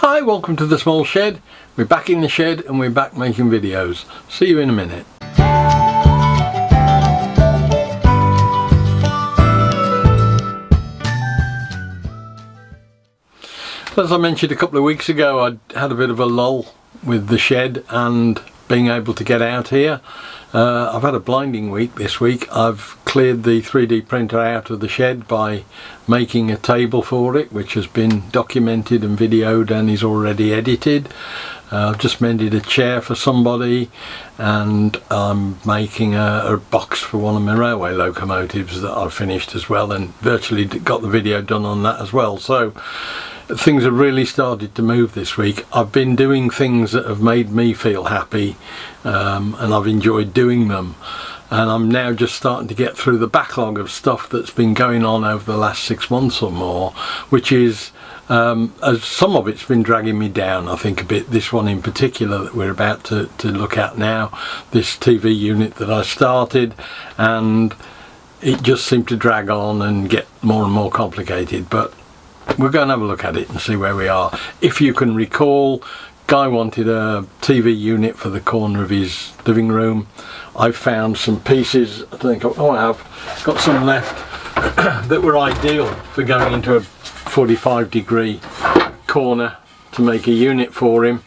Hi, welcome to the small shed. We're back in the shed and we're back making videos. See you in a minute. As I mentioned a couple of weeks ago, I had a bit of a lull with the shed and being able to get out here. I've had a blinding week this week. I've cleared the 3D printer out of the shed by making a table for it, which has been documented and videoed and is already edited. I've just mended a chair for somebody, and I'm making a box for one of my railway locomotives that I've finished as well, and virtually got the video done on that as well. So things have really started to move this week. I've been doing things that have made me feel happy, and I've enjoyed doing them, and I'm now just starting to get through the backlog of stuff that's been going on over the last 6 months or more, which is as some of it's been dragging me down, I think, a bit. This one in particular that we're about to look at now, this TV unit that I started, and it just seemed to drag on and get more and more complicated, but we're going to have a look at it and see where we are. If you can recall, Guy wanted a TV unit for the corner of his living room. I found some pieces, I think, I have got some left that were ideal for going into a 45-degree corner to make a unit for him.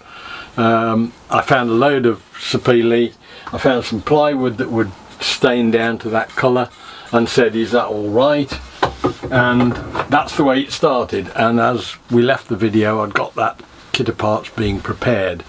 I found a load of sapele. I found some plywood that would stain down to that colour and said, is that all right? And that's the way it started, and as we left the video I'd got that kit of parts being prepared.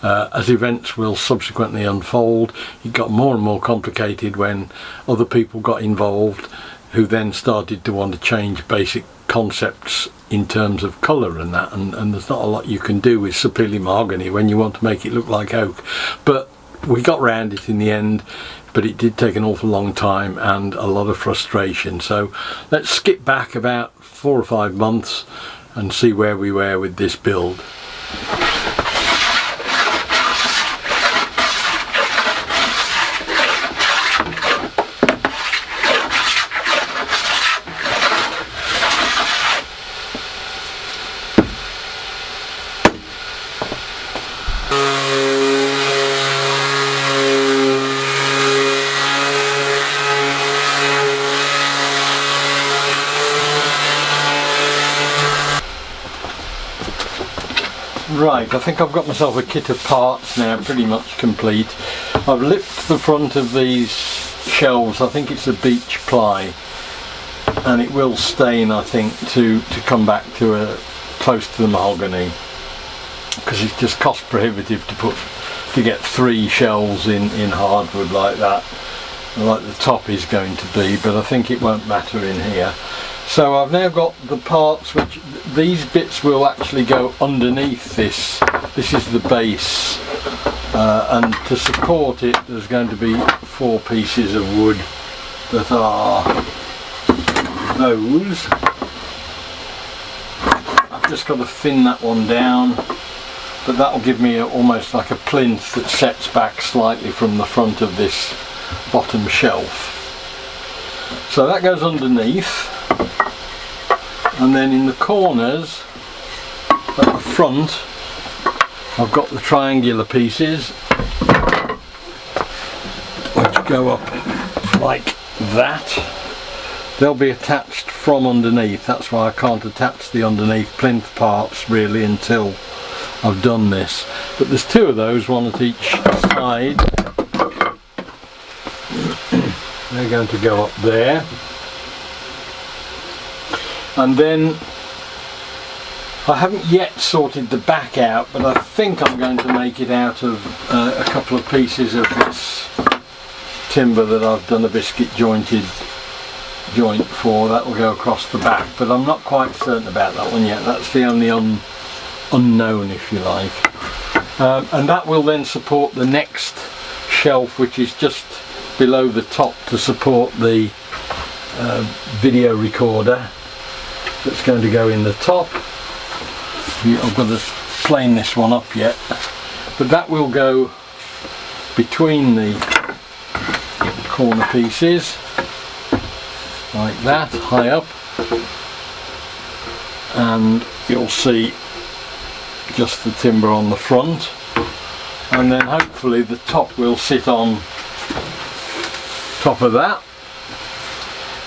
As events will subsequently unfold, it got more and more complicated when other people got involved, who then started to want to change basic concepts in terms of colour and that, and there's not a lot you can do with sapele mahogany when you want to make it look like oak. But we got round it in the end, but it did take an awful long time and a lot of frustration. So let's skip back about 4 or 5 months and see where we were with this build. Right, I think I've got myself a kit of parts now pretty much complete. I've lipped the front of these shelves. I think it's a beech ply, and it will stain, I think, to come back to a close to the mahogany, because it's just cost prohibitive to get 3 shelves in hardwood like that, like the top is going to be, but I think it won't matter in here. So I've now got the parts, which these bits will actually go underneath this. This is the base, and to support it there's going to be 4 pieces of wood that are those. I've just got to thin that one down, but that will give me almost like a plinth that sets back slightly from the front of this bottom shelf. So that goes underneath. And then in the corners at the front I've got the triangular pieces which go up like that. They'll be attached from underneath. That's why I can't attach the underneath plinth parts really until I've done this. But there's 2 of those, one at each side. They're going to go up there. And then I haven't yet sorted the back out, but I think I'm going to make it out of a couple of pieces of this timber that I've done a biscuit jointed joint for. That will go across the back, but I'm not quite certain about that one yet. That's the only unknown, if you like. And that will then support the next shelf, which is just below the top, to support the video recorder that's going to go in the top. I've got to plane this one up yet, but that will go between the corner pieces like that, high up, and you'll see just the timber on the front, and then hopefully the top will sit on top of that,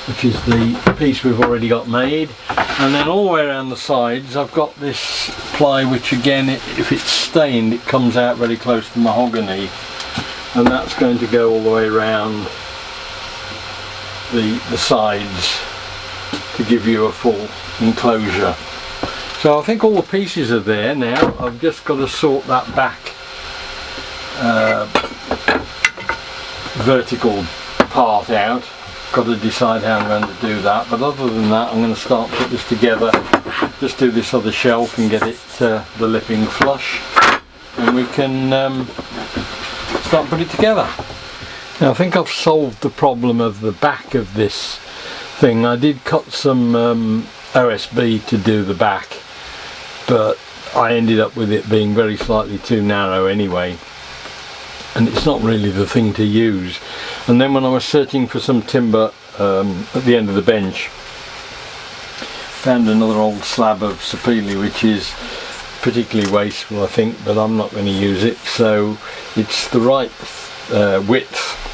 which is the piece we've already got made. And then all the way around the sides I've got this ply, which again, if it's stained, it comes out very close to mahogany, and that's going to go all the way around the sides to give you a full enclosure. So I think all the pieces are there now. I've just got to sort that back vertical part out. Got to decide how I'm going to do that, but other than that I'm going to start put this together, just do this other shelf and get it the lipping flush, and we can start putting it together. Now I think I've solved the problem of the back of this thing. I did cut some OSB to do the back, but I ended up with it being very slightly too narrow anyway, and it's not really the thing to use. And then when I was searching for some timber at the end of the bench, found another old slab of sapele, which is particularly wasteful I think, but I'm not going to use it. So it's the right width.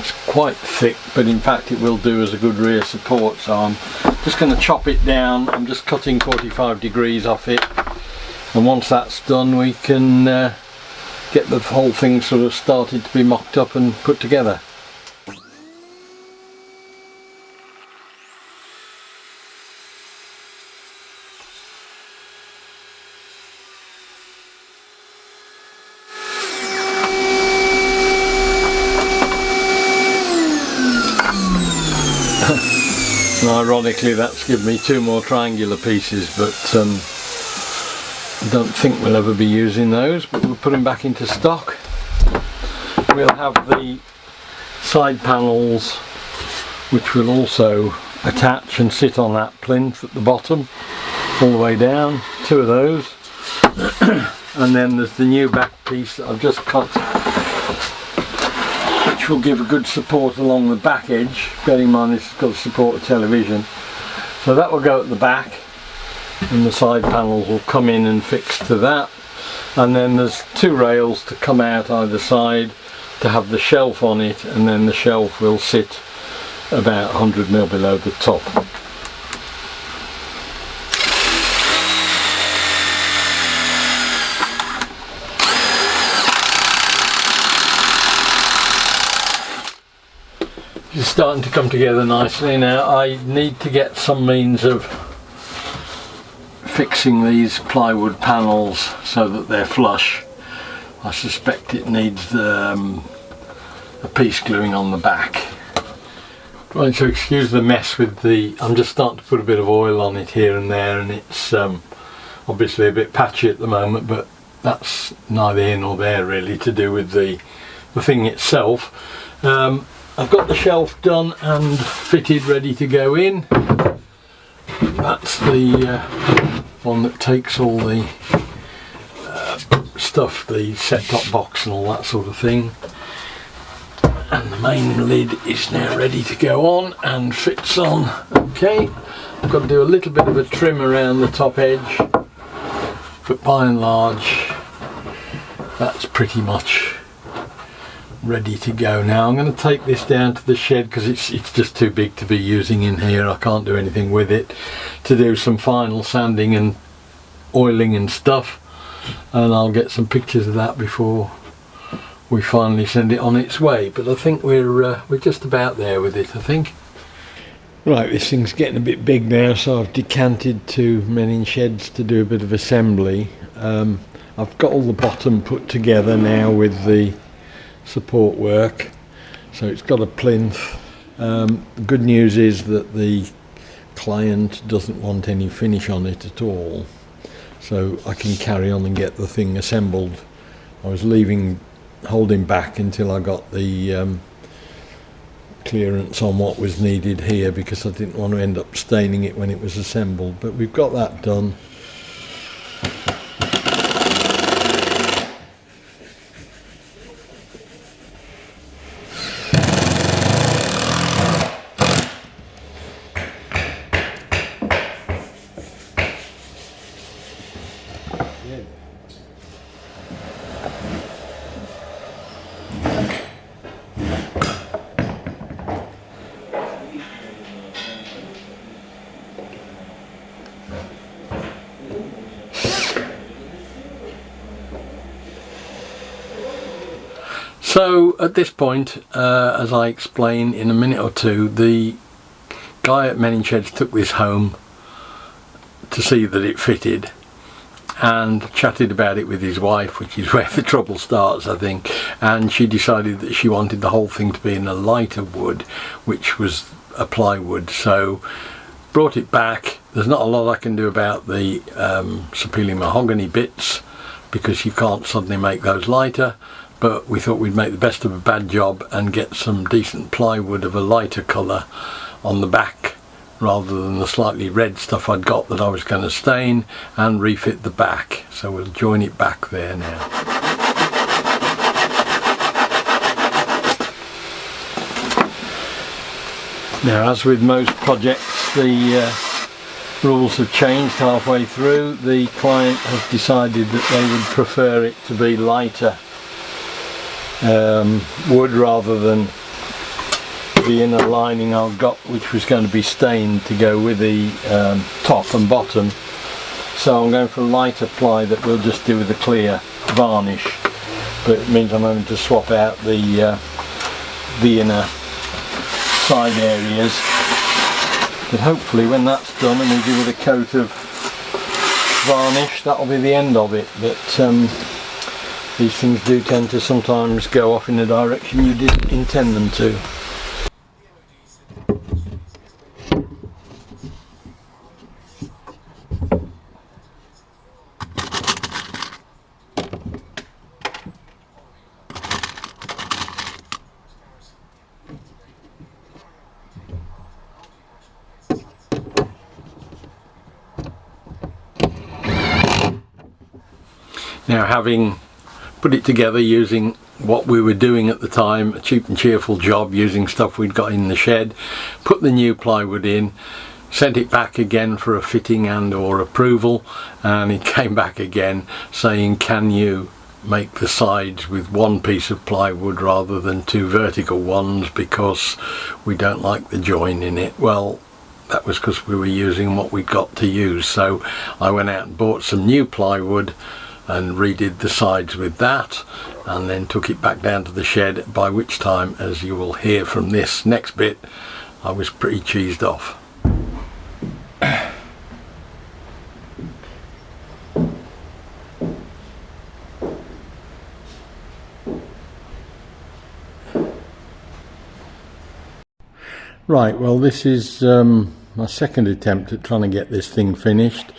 It's quite thick, but in fact it will do as a good rear support, so I'm just going to chop it down. I'm just cutting 45 degrees off it, and once that's done we can get the whole thing sort of started to be mocked up and put together. And ironically that's given me two more triangular pieces, but I don't think we'll ever be using those, but we'll put them back into stock. We'll have the side panels, which will also attach and sit on that plinth at the bottom all the way down, two of those. And then there's the new back piece that I've just cut, which will give a good support along the back edge. Bearing in mind this has got to support a television, so that will go at the back, and the side panels will come in and fix to that. And then there's two rails to come out either side to have the shelf on it, and then the shelf will sit about 100mm below the top. It's starting to come together nicely now. I need to get some means of fixing these plywood panels so that they're flush. I suspect it needs a piece gluing on the back. Right, so excuse the mess with the, I'm just starting to put a bit of oil on it here and there, and it's obviously a bit patchy at the moment, but that's neither here nor there really, to do with the thing itself. I've got the shelf done and fitted, ready to go in. That's the one that takes all the stuff, the set-top box and all that sort of thing. And the main lid is now ready to go on and fits on. Okay, I've got to do a little bit of a trim around the top edge, but by and large that's pretty much ready to go. Now I'm going to take this down to the shed because it's just too big to be using in here. I can't do anything with it, to do some final sanding and oiling and stuff, and I'll get some pictures of that before we finally send it on its way. But I think we're just about there with it, I think. Right, this thing's getting a bit big now, so I've decanted to Menin Sheds to do a bit of assembly. I've got all the bottom put together now with the support work, so it's got a plinth. The good news is that the client doesn't want any finish on it at all, so I can carry on and get the thing assembled. I was holding back until I got the clearance on what was needed here because I didn't want to end up staining it when it was assembled, but we've got that done. shed. So at this point, as I explain in a minute or two, the guy at Many Sheds took this home to see that it fitted and chatted about it with his wife, which is where the trouble starts, I think, and she decided that she wanted the whole thing to be in a lighter wood, which was a plywood. So brought it back. There's not a lot I can do about the sapele mahogany bits because you can't suddenly make those lighter, but we thought we'd make the best of a bad job and get some decent plywood of a lighter colour on the back rather than the slightly red stuff I'd got that I was going to stain, and refit the back. So we'll join it back there now. Now, as with most projects, the rules have changed halfway through. The client has decided that they would prefer it to be lighter wood rather than the inner lining I've got, which was going to be stained to go with the top and bottom. So I'm going for a lighter ply that we'll just do with a clear varnish, but it means I'm having to swap out the inner side areas. But hopefully when that's done and we do with a coat of varnish, that'll be the end of it. But these things do tend to sometimes go off in a direction you didn't intend them to. Now, having put it together using what we were doing at the time, a cheap and cheerful job using stuff we'd got in the shed, put the new plywood in, sent it back again for a fitting and or approval, and it came back again saying, can you make the sides with one piece of plywood rather than two vertical ones because we don't like the join in it. Well, that was because we were using what we'd got to use. So I went out and bought some new plywood and redid the sides with that, and then took it back down to the shed, by which time, as you will hear from this next bit, I was pretty cheesed off. Right, well, this is my second attempt at trying to get this thing finished.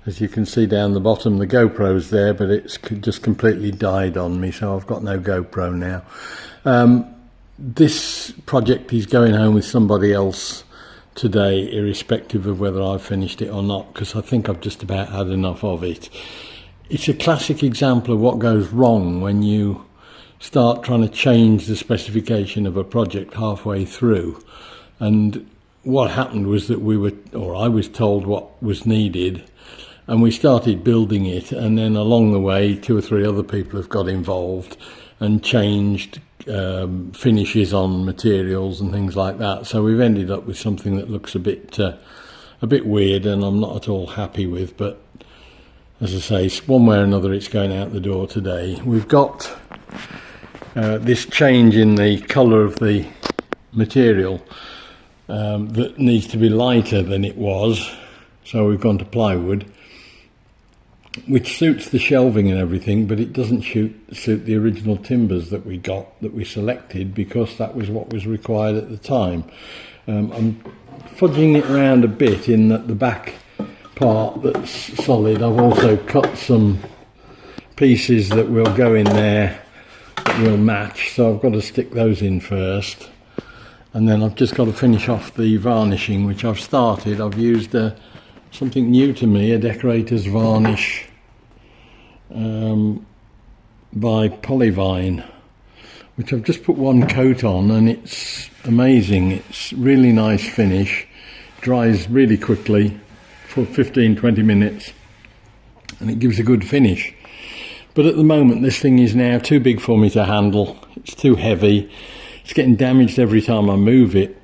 As you can see down the bottom, the GoPro's there, but it's just completely died on me, so I've got no GoPro now. This project is going home with somebody else today, irrespective of whether I've finished it or not, because I think I've just about had enough of it. It's a classic example of what goes wrong when you start trying to change the specification of a project halfway through. And what happened was that I was told what was needed, and we started building it, and then along the way 2 or 3 other people have got involved and changed finishes on materials and things like that. So we've ended up with something that looks a bit weird, and I'm not at all happy with. But as I say, one way or another, it's going out the door today. We've got this change in the colour of the material that needs to be lighter than it was. So we've gone to plywood, which suits the shelving and everything, but it doesn't suit the original timbers that we selected, because that was what was required at the time. I'm fudging it around a bit in that the back part that's solid, I've also cut some pieces that will go in there that will match, so I've got to stick those in first, and then I've just got to finish off the varnishing, which I've started. I've used something new to me, a decorator's varnish by Polyvine, which I've just put one coat on, and it's amazing. It's really nice finish, dries really quickly for 15-20 minutes, and it gives a good finish. But at the moment this thing is now too big for me to handle. It's too heavy. It's getting damaged every time I move it.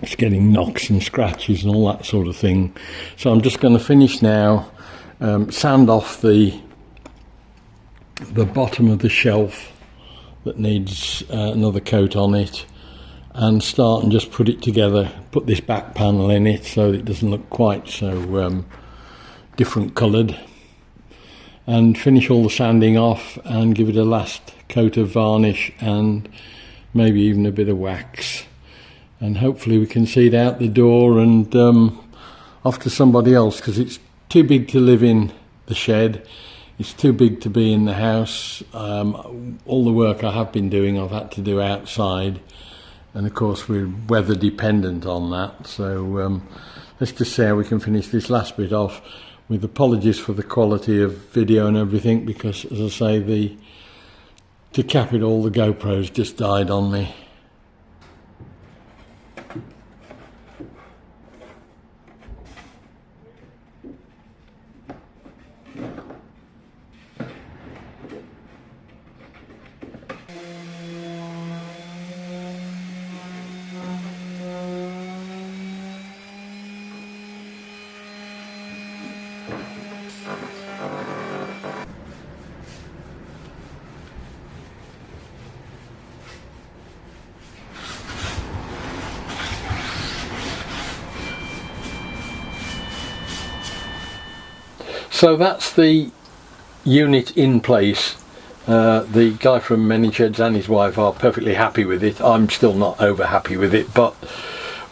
It's getting knocks and scratches and all that sort of thing. So I'm just going to finish now, sand off the bottom of the shelf that needs another coat on it, and start and just put it together, put this back panel in it so it doesn't look quite so different coloured, and finish all the sanding off and give it a last coat of varnish and maybe even a bit of wax, and hopefully we can see it out the door and off to somebody else, because it's too big to live in the shed. It's too big to be in the house. All the work I have been doing I've had to do outside, and of course we're weather dependent on that. So let's just see how we can finish this last bit off, with apologies for the quality of video and everything, because as I say, to cap it all, the GoPro's just died on me. So that's the unit in place. The guy from Many Sheds and his wife are perfectly happy with it. I'm still not over happy with it, but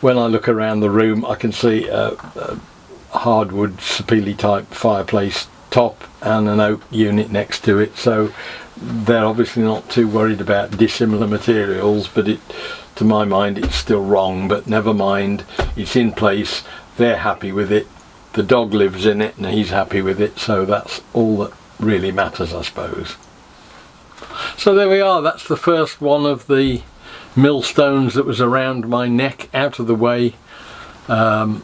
when I look around the room I can see a hardwood sapele type fireplace top and an oak unit next to it, so they're obviously not too worried about dissimilar materials, but to my mind it's still wrong, but never mind, it's in place, they're happy with it. The dog lives in it and he's happy with it, so that's all that really matters, I suppose. So there we are, that's the first one of the millstones that was around my neck out of the way, and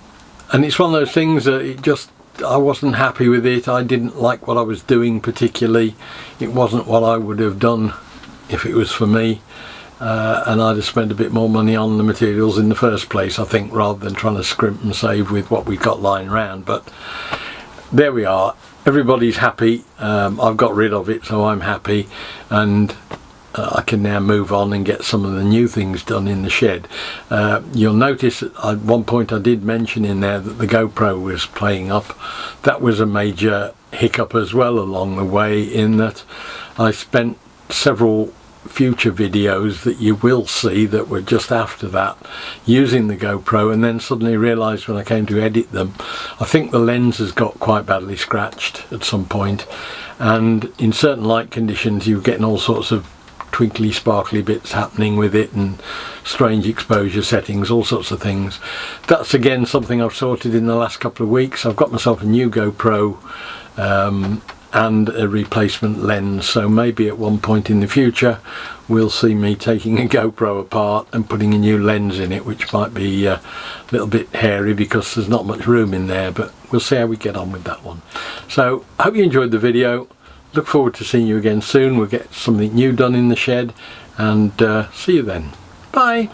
it's one of those things that I wasn't happy with it. I didn't like what I was doing particularly. It wasn't what I would have done if it was for me. And I'd have spent a bit more money on the materials in the first place, I think, rather than trying to scrimp and save with what we've got lying around. But there we are, everybody's happy. I've got rid of it, so I'm happy, and I can now move on and get some of the new things done in the shed. You'll notice at one point I did mention in there that the GoPro was playing up. That was a major hiccup as well along the way, in that I spent several future videos that you will see that were just after that using the GoPro, and then suddenly realised when I came to edit them, I think the lens has got quite badly scratched at some point, and in certain light conditions you're getting all sorts of twinkly sparkly bits happening with it and strange exposure settings, all sorts of things. That's again something I've sorted in the last couple of weeks. I've got myself a new GoPro and a replacement lens, so maybe at one point in the future we'll see me taking a GoPro apart and putting a new lens in it, which might be a little bit hairy because there's not much room in there, but we'll see how we get on with that one. So I hope you enjoyed the video. Look forward to seeing you again soon. We'll get something new done in the shed, and see you then. Bye.